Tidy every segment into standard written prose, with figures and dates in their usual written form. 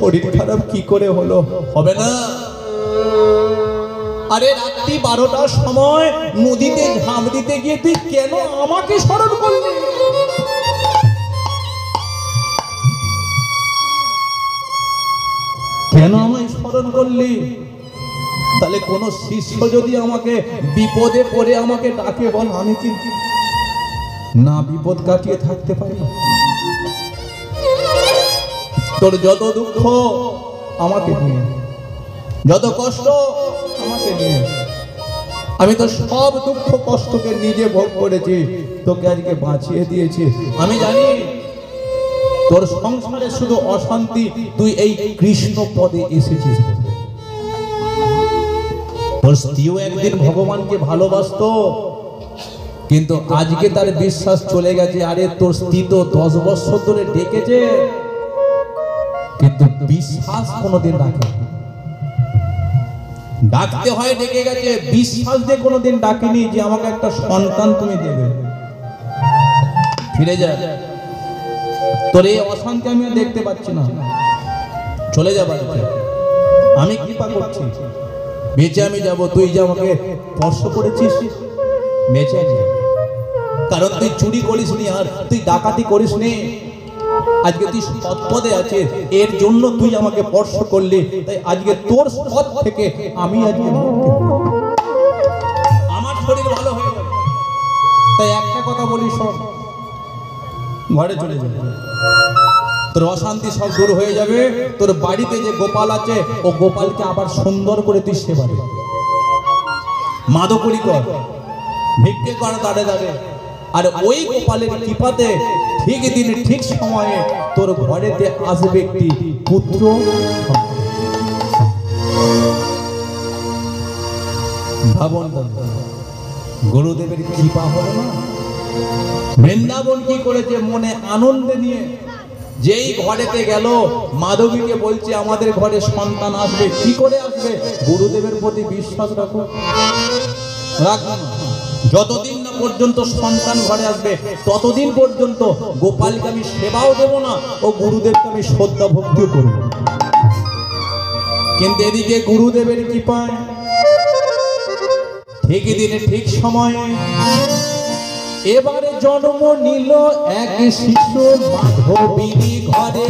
শরীর খারাপ কি করে হলো? হবে না। আরে রাত্রি 12টার সময় নদীতে ঝাঁপ দিতে গিয়ে তুই কেন আমাকে স্মরণ করলি? কেন আমায় স্মরণ করলি? তাহলে কোন শিষ্য যদি আমাকে বিপদে পড়ে আমাকে ডাকে, বল আমি কি না বিপদ কাটিয়ে থাকতে পারি? তোর যত দুঃখ আমাকে নিয়ে, যত কষ্ট আমাকে নিয়ে, আমি তো সব দুঃখ কষ্টকে নিজে ভোগ করেছি, তোকে আজকে বাঁচিয়ে দিয়েছি। আমি জানি তোর সংসারে শুধু অশান্তি, তুই এই কৃষ্ণ পদে এসেছিস। তোর স্ত্রীও একদিন ভগবানকে ভালোবাসতো, কিন্তু আজকে তার বিশ্বাস চলে গেছে। আরে তোর স্ত্রী তো 10 বছর ধরে ডেকেছে, কিন্তু বিশ্বাস কোনোদিন রাখে, ডাকতে হয় ডেকে গেছে, বিশ্বাস দিয়ে কোনোদিন ডাকেনি যে আমাকে একটা সন্তান তুমি দেবে। ফিরে যা, তোর এই অশান্তি আমি দেখতে পাচ্ছি না, চলে যা বাড়িতে। আমি কৃপা করছি, বেঁচে আমি যাব। তুই যে আমাকে স্পর্শ করেছিস, বেঁচে আমি যাব। কারণ তুই চুরি করিসনি, আর তুই ডাকাতি করিসনি। আজকে তুই সৎ পদে আছিস, এর জন্য তুই আমাকে স্পর্শ করলি। তাই আজকে তোর সৎ থেকে আমি আজকে আমার শরীর ভালো হয়ে যাবে। তাই একটা কথা বলি, শোন, ঘরে চলে যাবে, তোর অশান্তি সব দূর হয়ে যাবে। তোর বাড়িতে যে গোপাল আছে, ও গোপালকে আবার সুন্দর করে তুই সেবা দে, মাদকরি কর, ভিক্ষে কর দাঁড়ে দাঁড়ে। আর ওই গোপালের কৃপাতে ঠিক দিন ঠিক সময়ে তোর ঘরেতে আসবে একটি পুত্র। ভাবন গুরুদেবের কৃপা হলো না? বৃন্দাবন কি করেছে, মনে আনন্দে নিয়ে যেই ঘরেতে গেল, মাধবীকে বলছে আমাদের ঘরে সন্তান আসবে। কি করে আসবে? গুরুদেবের প্রতি বিশ্বাস রাখো, রাখো। যতদিন না পর্যন্ত সন্তান ঘরে আসবে, ততদিন পর্যন্ত গোপালকে আমি সেবাও দেব না, ও গুরুদেবকে আমি শ্রদ্ধা ভক্তিও করব। কিন্তু এদিকে গুরুদেবের কৃপায় ঠিক দিনে ঠিক সময়ে এবারে জন্ম নিল এক শিশু মাধবীর ঘরে।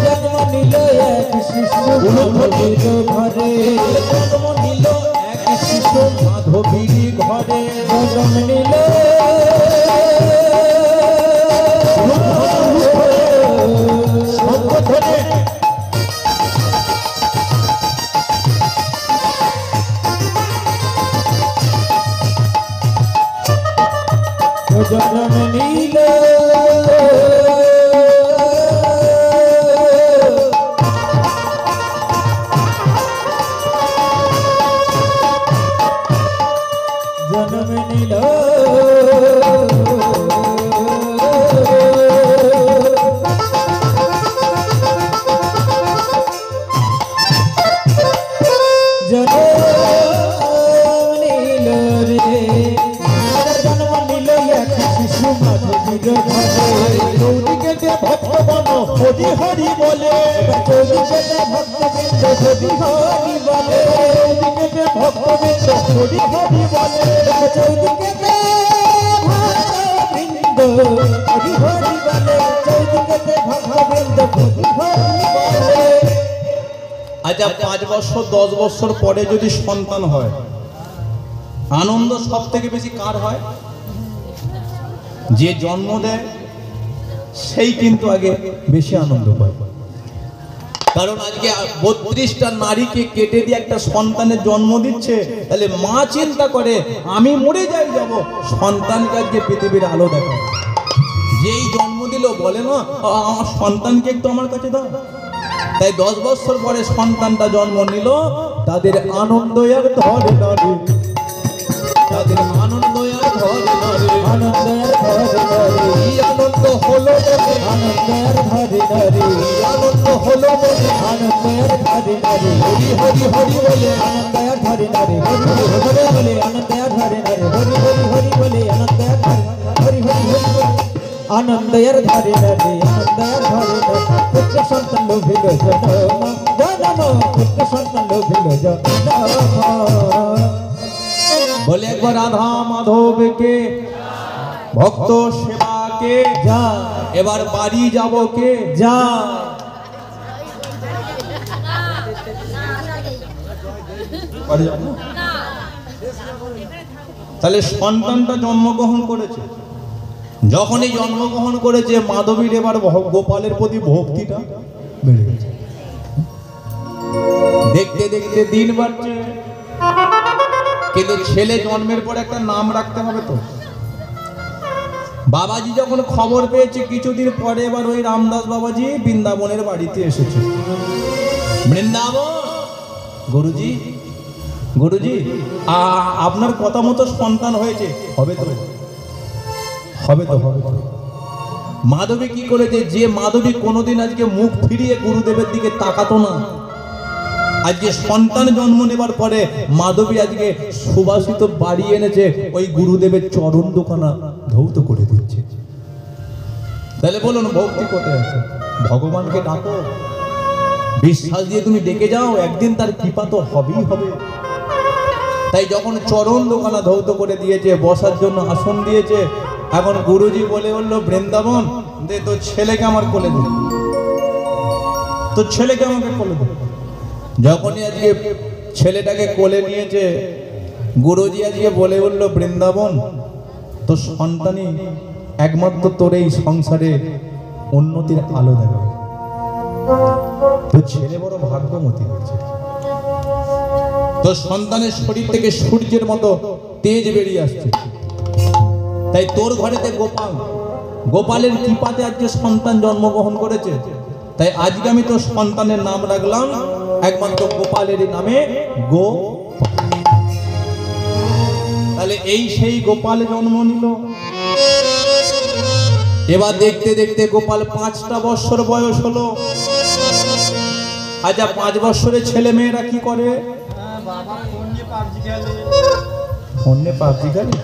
জন্ম নিল এক শিশু মাধবীর ঘরে। জন্ম নিল এক শিশু মাধবীর ঘরে। জন্ম নিল জন্ম নিল জন্ম নিল হরি হরি বলে চৌদিকে ভক্তবৃন্দ হরি হরি বলে। চৌদিকে ভক্তবৃন্দ হরি হরি বলে। চৌদিকে ভক্তবৃন্দ হরি হরি বলে। চৌদিকে ভক্তবৃন্দ হরি হরি বলে। আচ্ছা, 5 বছর 10 বছর পরে যদি সন্তান হয়, আনন্দ সব থেকে বেশি কার হয়? যে জন্ম দেয় সেই কিন্তু আগে বেশি আনন্দ পায়। কারণ আজকে 32টা নারীকে কেটে দিয়ে একটা সন্তানের জন্ম দিচ্ছে, তাহলে মা চিন্তা করে আমি মরে যাই, যাব, সন্তানকে আজকে পৃথিবীর আলো দেখায়। যেই জন্ম দিল বলে না আমার সন্তানকে একটু আমার কাছে দাও। তাই 10 বছর পরে সন্তানটা জন্ম নিল, তাদের আনন্দ আর ধরে নারী, তাদের আনন্দ আর ধরে নারী, আনন্দ আর ধরে নারী। আনন্দ হলো বলে আনন্দ আর ধরে নারী, আনন্দ হলো বলে আনন্দ আর ধরে নারী। হরি হরি হরি বলে আনন্দ আর ধরে নারী, হরি হরি হরি বলে আনন্দ আর ধরে নারী, হরি হরি হরি বলে আনন্দ আর ধরে, হরি হরি হরি বলে আনন্দ আর ধরে নারী, আনন্দ আর ধরে নারী। পুত্র সন্তান লোভিল জনম জনম পুত্র সন্তান লোভিল জনম। বলে একবার রাধা মাধবকে ভক্ত সেবাকে যা এবার বাড়ি যাব কে যা বাড়ি যাব না? তাহলে সন্তানটা জন্মগ্রহণ করেছে, যখনই জন্মগ্রহণ করেছে মাধবীর এবার গোপালের প্রতি ভক্তিটা বেড়ে গেছে। দেখতে দেখতে দিন বাড়ছে, কিন্তু ছেলে জন্মের পর একটা নাম রাখতে হবে তো। বাবাজি যখন খবর পেয়েছে কিছুদিন পরে এবার ওই রামদাস বাবাজি বৃন্দাবনের বাড়িতে এসেছে। বৃন্দাবন গুরুজি, গুরুজি আপনার কথা মতো সন্তান হয়েছে, হবে তো হবে তো হবে তো। মাধবী কি করেছে, যে মাধবী কোনোদিন আজকে মুখ ফিরিয়ে গুরুদেবের দিকে তাকাতো না, আজকে সন্তান জন্ম নেবার পরে মাধবী আজকে সুবাসিত বাড়ি এনেছে, ওই গুরুদেবের চরণ দোকানা ধৌত করে দিচ্ছে। তাহলে বলুন ভক্তি কোথায় আছে? ভগবানকে ডাকো, বিশ্বাস দিয়ে তুমি ডেকে যাও, একদিন তার কৃপা তো হবেই হবে। তাই যখন চরণ দোকানা ধৌত করে দিয়েছে, বসার জন্য আসন দিয়েছে, এখন গুরুজি বলে বললো বৃন্দাবন দে তোর ছেলেকে আমার কোলে দে, তোর ছেলেকে আমাকে কোলে দে। যখনই আজকে ছেলেটাকে কোলে নিয়েছে, গুরুজি আজকে বলে বললো বৃন্দাবন তোর সন্তানই একমাত্র তোর এই সংসারে উন্নতির আলো দেখাবে, তোর ছেলে বড় ভাগ্যবতী হয়েছে, তোর সন্তানের শরীর থেকে সূর্যের মতো তেজ বেরিয়ে আসছে। তাই তোর ঘরেতে গোপাল, গোপালের কৃপাতে আজকে সন্তান জন্মগ্রহণ করেছে। তাই আজকে আমি তোর সন্তানের নাম রাখলাম একমাত্র গোপালের নামে গো। তাহলে এই সেই গোপাল জন্ম নিল। এবার দেখতে দেখতে গোপাল 5টা বৎসর বয়স হলো। আচ্ছা 5 বৎসরের ছেলে মেয়েরা কি করে? ফোনে পাবজি খেলে।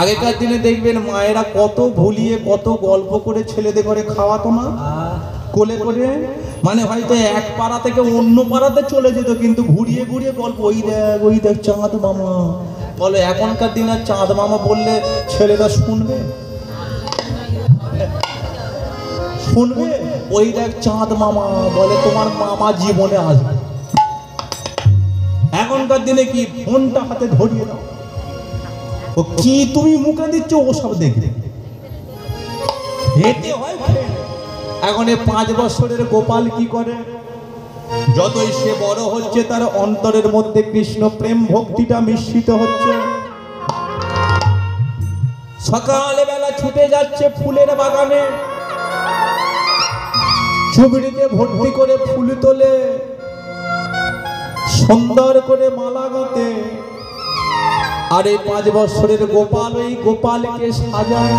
আগেকার দিনে দেখবেন মায়েরা কত ভুলিয়ে কত গল্প করে ছেলেদের ঘরে খাওয়াতো না, কোলে করে। মানে হয়তো এক পাড়া থেকে অন্য পাড়াতে চলে যেত, কিন্তু ঘুরিয়ে ঘুরিয়ে গল্প, ওই দেখ চাঁদ মামা। বলো এখনকার দিনে চাঁদ মামা বললে ছেলেরা শুনবে? শুনবে? ওই দেখ চাঁদ মামা বলে তোমার মামা জীবনে আসবে। এখনকার দিনে কি ফোনটা হাতে ধরিয়ে দাও, ও কি তুমি মুখে দিচ্ছ ও সব দেখবে, হেঁটে হয়। এখন এই 5 বছরের গোপাল কি করে? যতই সে বড় হচ্ছে তার অন্তরের মধ্যে কৃষ্ণ প্রেম ভক্তিটা মিশ্রিত হচ্ছে। সকালে বেলা ছুটে যাচ্ছে ফুলের বাগানে, চুবড়িতে ভর্তি করে ফুল তোলে, সুন্দর করে মালা গাঁথে। আর এই 5 বছরের গোপাল ওই গোপালকে সাজায়,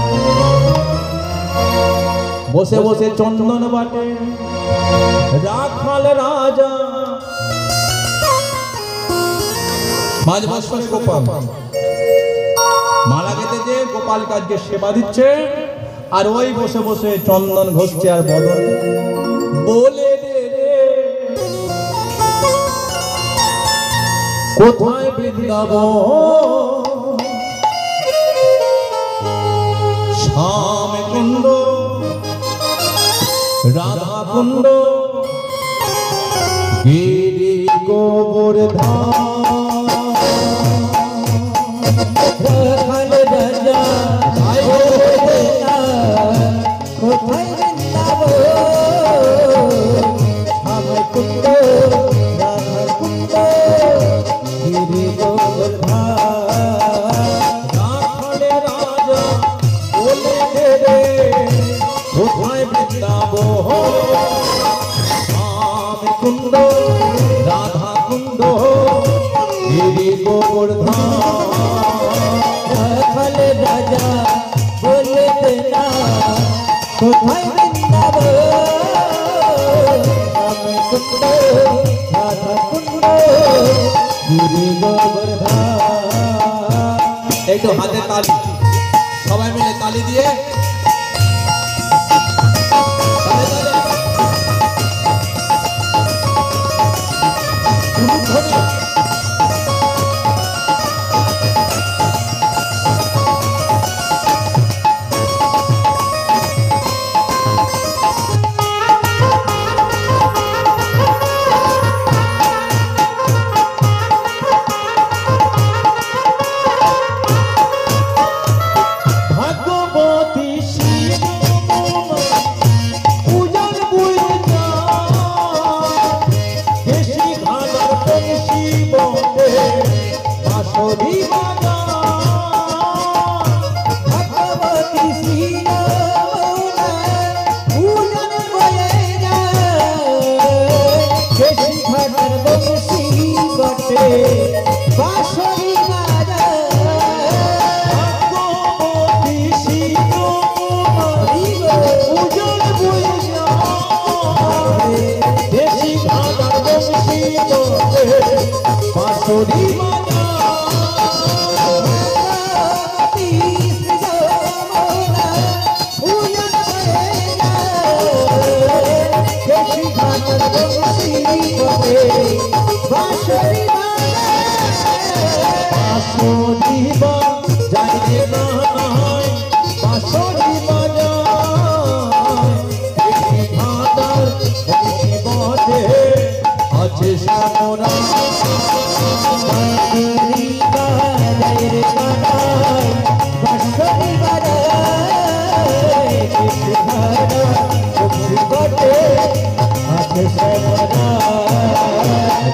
বসে বসে চন্দন বাটে। রাখাল রাজা 5 বছরের গোপাল মালা গেঁথেছে, গোপাল কাজকে সেবা দিচ্ছে, আর ওই বসে বসে চন্দন ঘষছে আর বদন বলে রে কোথায় বৃন্দাবন, শ্যাম কুণ্ড, রাধা কুণ্ড, গিরি গোবর্ধন, রাজা কোথায় বৃন্দাবন, শ্যাম কুণ্ড, রাধা কুণ্ড, গিরি গোবর্ধন। রাখাল রাজা বলে রে কোথায় বৃন্দাবন, শ্যাম কুণ্ড, রাধা কুণ্ড, গিরি গোবর্ধন। রাখাল রাজা বলে না কোথায় বৃন্দাবন, শ্যাম কুণ্ড, রাধা কুণ্ড, গিরি গোবর্ধন। একটু হাতে তালি, সবাই মিলে তালি দিয়ে তালি, তালি।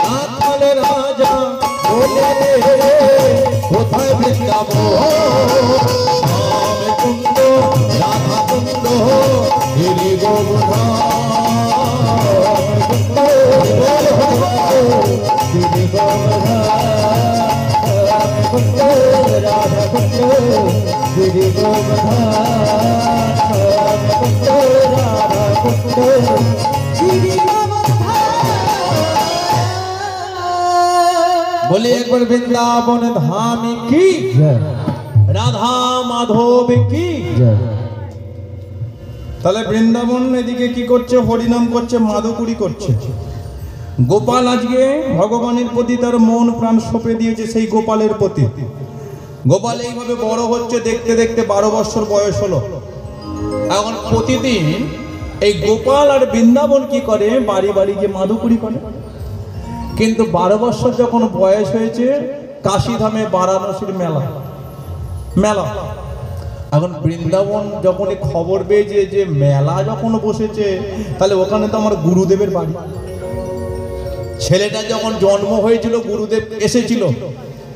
নাথলে রাজা বলে রে কোথায় বৃন্দাবন শ্যাম কুণ্ড রাধা কুণ্ড গিরি গোবর্ধন গিরি গোবর্ধন কুণ্ড রাধা কুণ্ড গিরি গোবর্ধন কুণ্ড রাধা কুণ্ড গিরি বলে একবার বৃন্দাবন ধাম কি জয় রাধা মাধব কি জয়। তাহলে বৃন্দাবন এদিকে কি করছে হরিনাম করছে মাধুকুরি করছে গোপাল আজকে ভগবানের প্রতি তার মন প্রাণ সঁপে দিয়েছে সেই গোপালের প্রতি গোপাল এইভাবে বড় হচ্ছে দেখতে দেখতে 12 বছর বয়স হলো এখন প্রতিদিন এই গোপাল আর বৃন্দাবন কি করে বাড়ি বাড়ি গিয়ে মাধুকুরি করে কিন্তু 12 বছর যখন বয়স হয়েছে কাশীধামে বারাণসীর মেলা মেলা এখন বৃন্দাবন যখন খবর পেয়েছে যে মেলা যখন বসেছে তাহলে ওখানে তো আমার গুরুদেবের বাড়ি ছেলেটা যখন জন্ম হয়েছিল গুরুদেব এসেছিল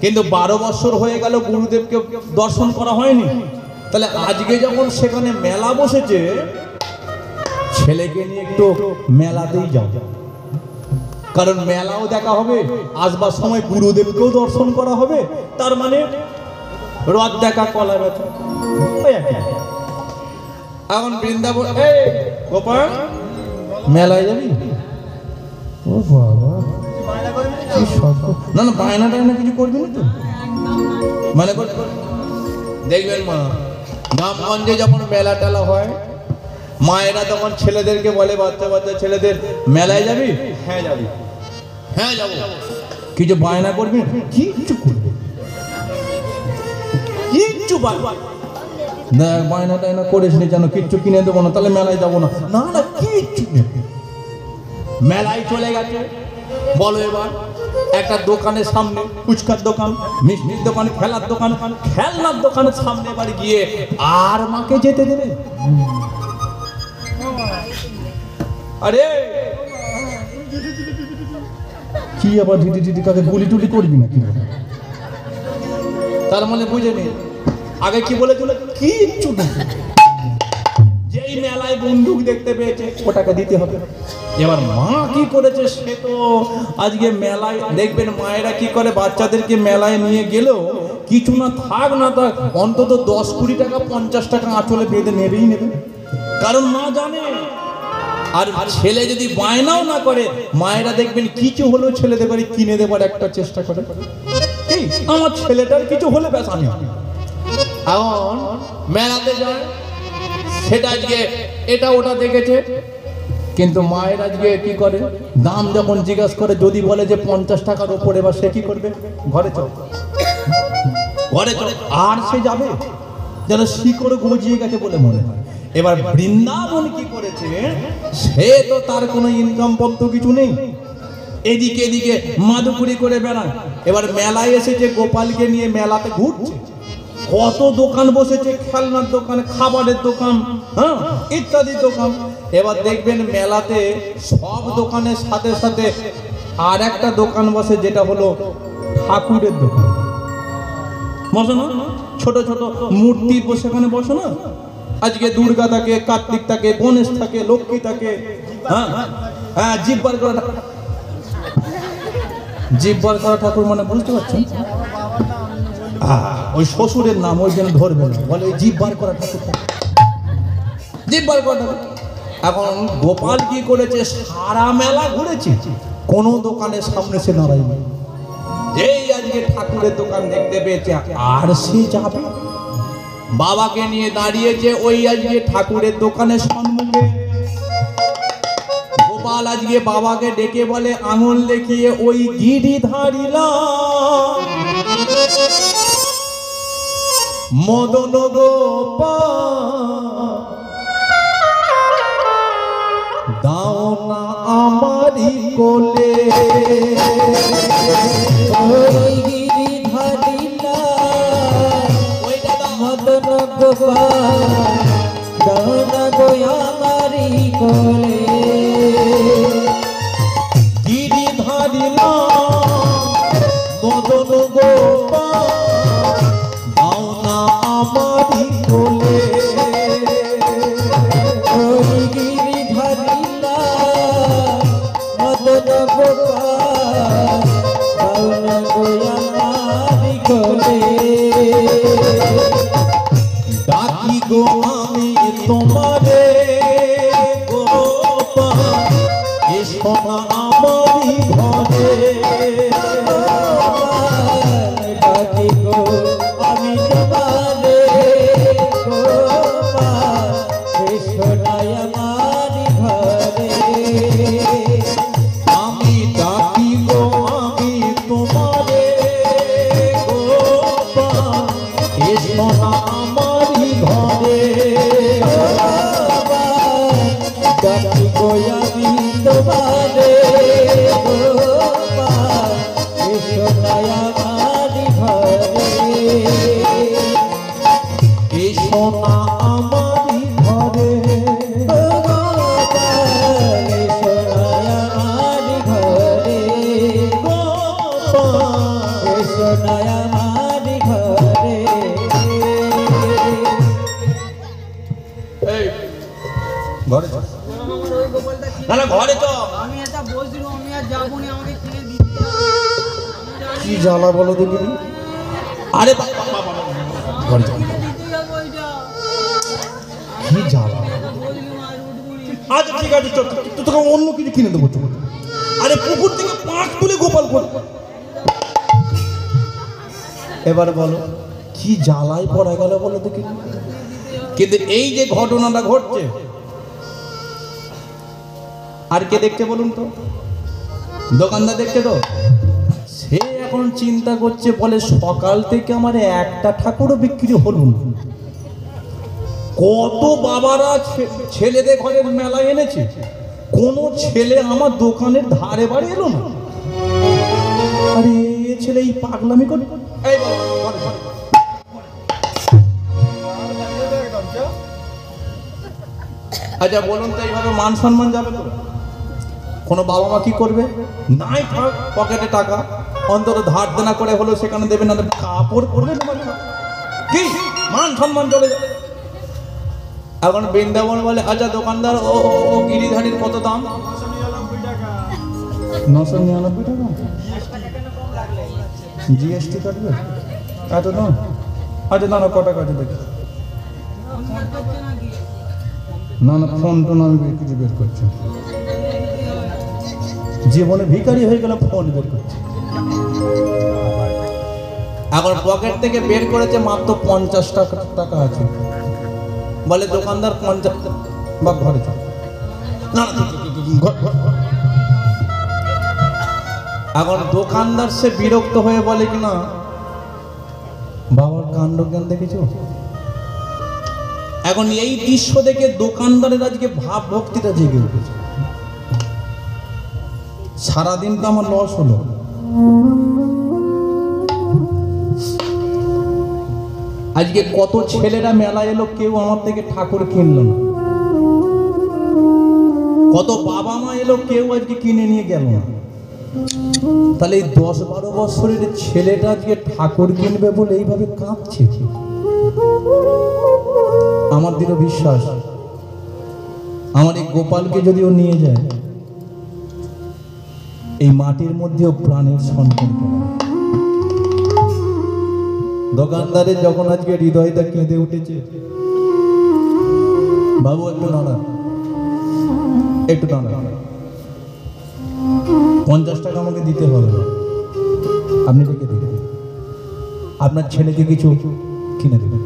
কিন্তু 12 বছর হয়ে গেল গুরুদেবকে দর্শন করা হয়নি তাহলে আজকে যখন সেখানে মেলা বসেছে ছেলেকে নিয়ে একটু মেলাতেই যাও কারণ মেলাও দেখা হবে আসবার সময় গুরুদেবকেও দর্শন করা হবে তার মানে রথ দেখা কলা ব্যথা এখন বৃন্দাবন গোপাল মেলায় যাবি ও বাবা কি শখ না না বায়না টায়না কিছু করবি না তো মানে দেখবেন মা গ্রামগঞ্জে যখন মেলা টেলা হয় মায়েরা তখন ছেলেদেরকে বলে বাচ্চা বাচ্চা ছেলেদের মেলায় যাবি হ্যাঁ যাবি হ্যাঁ যাবো কিছু বায়না করবি কিচ্ছু করবি কিচ্ছু দেখ বায়না টায়না করিস নি যেন কিচ্ছু কিনে দেবো না তাহলে মেলায় যাবো না না না কিচ্ছু নেই মেলায় চলে গেছে বলো এবার একটা দোকানের সামনে ফুচকার দোকান মিষ্টির দোকান খেলার দোকান খেলনার দোকানের সামনে এবার গিয়ে আর মাকে যেতে দেবে আরে কি আবার দিদি দিদি কাকে গুলি টুলি করবি না কি তার মানে বুঝে নি আগে কি বলেছিল কিচ্ছু না যেই মেলায় বন্দুক দেখতে পেয়েছে ওটাকে দিতে হবে এবার মা কি করেছে সে তো আজকে মেলায় দেখবেন মায়েরা কি করে বাচ্চাদেরকে মেলায় নিয়ে গেলেও কিছু না থাক না থাক অন্তত 10-20 টাকা 50 টাকা আঁচলে বেঁধে নেবেই নেবে কারণ মা জানে আর ছেলে যদি বায়নাও না করে মায়েরা দেখবেন কিছু হলেও ছেলেদের বাড়ি কিনে দেবার একটা চেষ্টা করে এই আমার ছেলেটার কিছু হলে ব্যাস আমি এখন মেলাতে যায় সেটা আজকে এটা ওটা দেখেছে কিন্তু মায়ের আজকে কি করে দাম যখন জিজ্ঞাসা করে যদি বলে যে 50 টাকার উপরে বা সে কি করবে ঘরে চল আর সে যাবে যেন শিকড় গজিয়ে গেছে বলে মনে হয় এবার বৃন্দাবন কি করেছে সে তো তার কোনো ইনকাম পন্থ কিছু নেই এদিকে এদিকে মাদুকুরি করে বেড়ায় এবার মেলায় এসেছে গোপালকে নিয়ে মেলাতে ঘুরছে কত দোকান বসেছে খেলনার দোকান খাবারের দোকান হ্যাঁ ইত্যাদি দোকান এবার দেখবেন মেলাতে সব দোকানের সাথে সাথে আর একটা দোকান বসে যেটা হলো ঠাকুরের দোকান বসে না ছোট ছোট মূর্তি সেখানে বসে না আজকে দুর্গা থাকে কার্তিক থাকে গণেশ থাকে লক্ষ্মী থাকে হ্যাঁ হ্যাঁ জিব্বার করা ঠাকুর মানে বুঝতে পারছেন ওই শ্বশুরের নাম ওই জন্য ধরবে না বলে ওই জিব্বার করা ঠাকুর জিব্বার করা ঠাকুর এখন গোপাল কি করেছে সারা মেলা ঘুরেছে কোনো দোকানের সামনে সে দাঁড়ায়নি এই আজকে ঠাকুরের দোকান দেখতে পেয়েছে আর সে যাবে বাবাকে নিয়ে দাঁড়িয়েছে ওই আজকে ঠাকুরের দোকানের সম্মুখে গোপাল আজকে বাবাকে ডেকে বলে আঙুল দেখিয়ে ওই গিরিধারিলা মদন গোপাল দাও না আমারি কোলে ওই গিরিধারিলা মদন গোপাল দাও না গো আমারি কোলে গোপাল পাওনা গো আমারি ঘরে ডাকি গো আমি তোমারে গোপাল এসো না আমারি ঘরে ডাকি গো আমি তোমারে গোপাল এসো না আমারি ঘরে আমি ডাকি গো আমি তোমারে গোপাল এসো না আমারি ঘরে ডাকি গো আমি তোমারে গোপাল এসো না আমারি ঘরে এসো না আমারি ঘরে ঘরে চল। না না ঘরে তো আমি এটা বলছিল আমি আর যাবো না আমাকে কিনে দিতে কি জ্বালা বলো দেখি আরে ঘরে চল। দিতে যাবো এটা কি জ্বালা বলছিলাম আর উঠবো না আচ্ছা ঠিক আছে চল তো তোকে অন্য কিছু কিনে দেবো চল। আরে পুকুর থেকে পাঁচ তুলে গোপাল কর এবার বলো কি জ্বালায় পড়া গেল বলো দেখি কিন্তু এই যে ঘটনাটা ঘটছে আর কে দেখছে বলুন তো দোকানদার দেখছে তো সে এখন চিন্তা করছে বলে সকাল থেকে আমার একটা ঠাকুরও বিক্রি হলো না কত বাবারা ছেলেদের ঘরের মেলায় এনেছে কোনো ছেলে আমার দোকানের ধারে বাড়ি এলো না আরে এ ছেলে এই পাগলামি করে এই বাবা, ঘরে, ঘরে। আচ্ছা বলুন তো এইভাবে মান সম্মান যাবে তো কোনো বাবা মা কি করবে নাই থাক পকেটে টাকা অন্তত ধার দেনা করে হলো সেখানে দেবে না কাপড় পরবে তোমার কি মান সম্মান চলে যাবে এখন বৃন্দাবন বলে আচ্ছা দোকানদার ও ও গিরিধারীর কত দাম 999 টাকা জিএসটি কাটবে এত দাম আচ্ছা না না কটা কাটে দেখি না না ফোন টোন আমি কিছু বের করছি জীবনে ভিখারি হয়ে গেল ফোন বের করছি এখন পকেট থেকে বের করেছে মাত্র 50 টাকা আছে বলে দোকানদার 50 বা ঘরে চল না না, এখন দোকানদার সে বিরক্ত হয়ে বলে কি না বাবার কাণ্ড জ্ঞান দেখেছো এখন এই দৃশ্য দেখে দোকানদারের আজকে ভাব ভক্তিটা জেগে উঠেছে সারাদিন তো আমার লস হলো আজকে কত ছেলেরা মেলা এলো কেউ আমার থেকে ঠাকুর কিনলো না কত বাবা মা এলো কেউ আজকে কিনে নিয়ে গেল না তাহলে এই 10-12 বছরের ছেলেটা আজকে ঠাকুর কিনবে বলে এইভাবে কাঁদছে আমার দৃঢ় বিশ্বাস আমার এই গোপালকে যদিও নিয়ে যায় এই মাটির মধ্যেও প্রাণের সন্তান দোকানদারের যখন আজকে হৃদয়টা কেঁদে উঠেছে বাবু একটু নাড়া একটু নাড়া 50 টাকা আমাকে দিতে হবে আপনি রেখে দেবেন আপনার ছেলেকে কিছু কিনে দেবেন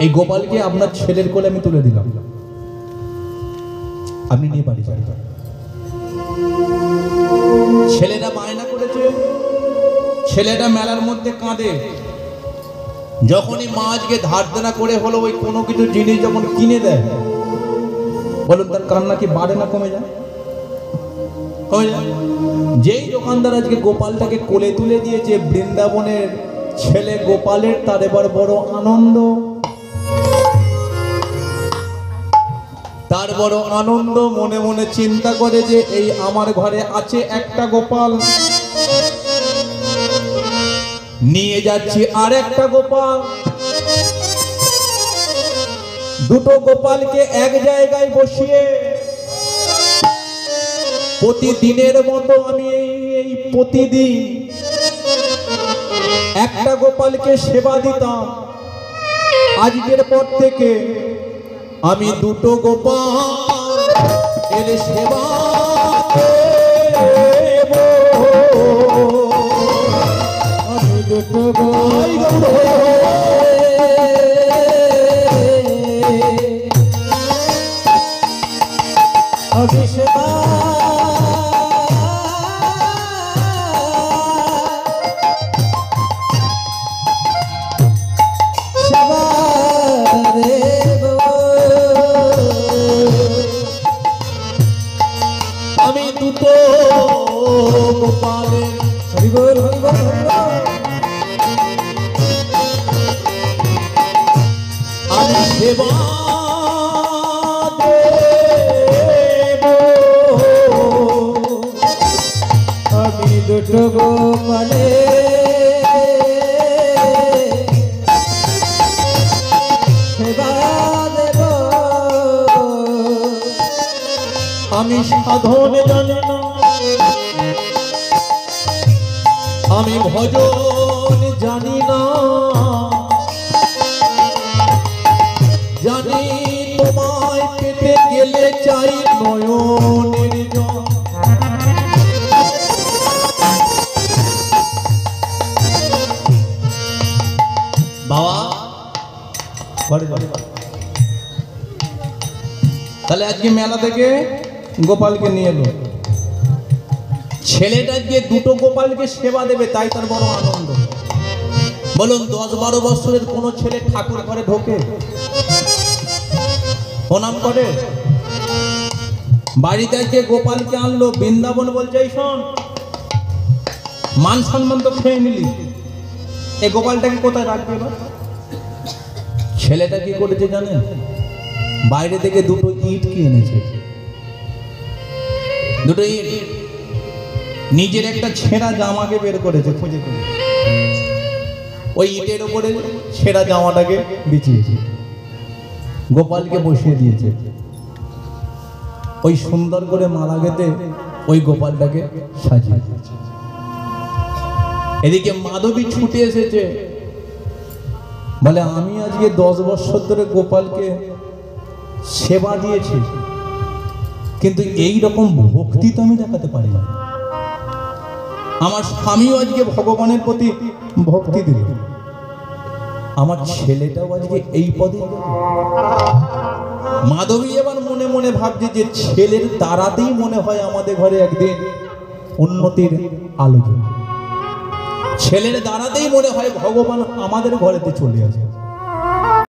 এই গোপালকে আপনার ছেলের কোলে আমি তুলে দিলাম আপনি নিয়ে বাড়ি যান ছেলেরা বায়না করেছে ছেলেটা মেলার মধ্যে কাঁদে যখনই মা আজকে ধার দেনা করে হলো ওই কোনো কিছু জিনিস যখন কিনে দেয় বলুন তার কান্না কি বাড়ে না কমে যায় কমে যায় যেই দোকানদার আজকে গোপালটাকে কোলে তুলে দিয়েছে বৃন্দাবনের ছেলে গোপালের তার এবার বড় আনন্দ তার বড় আনন্দ মনে মনে চিন্তা করে যে এই আমার ঘরে আছে একটা গোপাল নিয়ে যাচ্ছি আর একটা গোপাল দুটো গোপালকে এক জায়গায় বসিয়ে প্রতিদিনের মতো আমি এই প্রতিদিন একটা গোপালকে সেবা দিতাম। আজকের পর থেকে আমি দুটো গোপাল এর সেবা দেব। আমি দুটো আই গৌর অভিষেবা সেবা দেব। আমি দুটো গোপালের হরি বল হরি বল হরি বল। আমি সেবা দেব। আমি দুটো গোপালে সেবা দেব। আমি সাধন জানি না, আমি ভজন জানি না, জানি তোমায় পেতে গেলে চাই নয়নের জল। বাবা ঘরে যাও। তাহলে আজকে মেলা থেকে গোপালকে নিয়ে এলো। ছেলেটা গিয়ে দুটো গোপালকে সেবা দেবে, তাই তার বড় আনন্দ। বলুন 10-12 বছরের কোন ছেলে ঠাকুর ঘরে ঢোকে, প্রণাম করে? বাড়িতে গিয়ে গোপালকে আনলো, বৃন্দাবন বলছে এই শোন, মান সম্মান তো খেয়ে নিলি, এই গোপালটাকে কোথায় রাখবে? এবার ছেলেটা কি করেছে জানেন? বাইরে থেকে দুটো ইট কি এনেছে, দুটো ইট, নিজের একটা ছেঁড়া জামাকে বের করেছে খুঁজে খুঁজে, ওই ইটের উপরে ছেঁড়া জামাটাকে বিছিয়েছে, গোপালকে বসিয়ে দিয়েছে। ওই সুন্দর করে মালা গেঁথে ওই গোপালটাকে সাজিয়ে দিয়েছে। এদিকে মাধবী ছুটে এসেছে, বলে আমি আজকে 10 বছর ধরে গোপালকে সেবা দিয়েছি, কিন্তু এই রকম ভক্তি তো আমি দেখাতে পারি না। আমার স্বামীও আজকে ভগবানের প্রতি ভক্তি দিল, আমার ছেলেটাও আজকে এই পদে গেল। মাধবী এবার মনে মনে ভাবছে যে ছেলের দ্বারাতেই মনে হয় আমাদের ঘরে একদিন উন্নতির আলো জ্বলবে, ছেলের দ্বারাতেই মনে হয় ভগবান আমাদের ঘরেতে চলে আসে।